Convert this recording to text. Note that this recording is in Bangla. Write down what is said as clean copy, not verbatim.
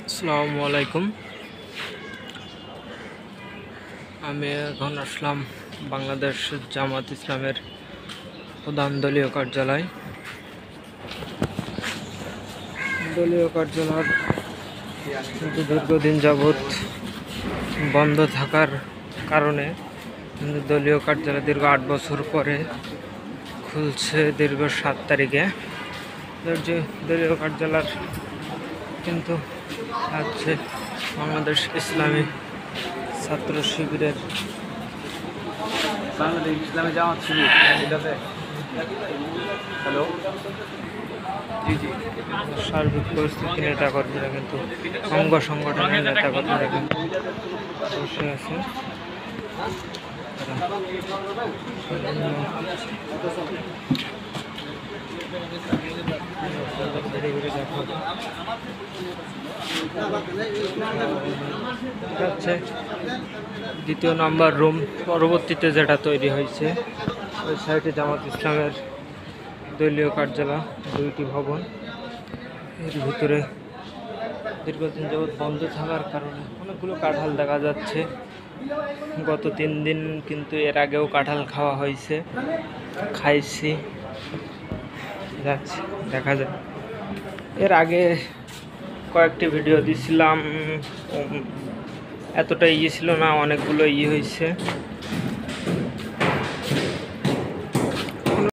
আসসালামু আলাইকুম। আমি এখন আসলাম বাংলাদেশ জামাত ইসলামের প্রধান দলীয় কার্যালয়। দলীয় কার্যালয় কিন্তু দীর্ঘদিন যাবৎ বন্ধ থাকার কারণে দলীয় কার্যালয় দীর্ঘ 8 বছর পরে খুলছে দীর্ঘ 7 তারিখে। দলীয় কার্যালয় কিন্তু আছে বাংলাদেশ ইসলামী ছাত্র শিবিরের বাংলাদেশ ইসলামী জামাত শিবির এটাতে হ্যালো জি সার্বিক পরিস্থিতি নেতাকর্মীরা কিন্তু অঙ্গ সংগঠনের নেতাকর্মীরা কিন্তু বসে আছে। দ্বিতীয় নাম্বার রুম পরবর্তীতে যেটা তৈরি হয়েছে ওই সাইডে জামাত ইসলামের দলীয় কার্যালয়, দুইটি ভবন। এর ভিতরে দীর্ঘদিন যাবৎ বন্ধ থাকার কারণে অনেকগুলো কাঁঠাল দেখা যাচ্ছে। গত 3 দিন কিন্তু এর আগেও কাঁঠাল খাওয়া হয়েছে, খাইছি, যাচ্ছে দেখা যায়। এর আগে কয়েকটি ভিডিও দিছিলাম, এতটা ছিল না, অনেকগুলো হয়েছে।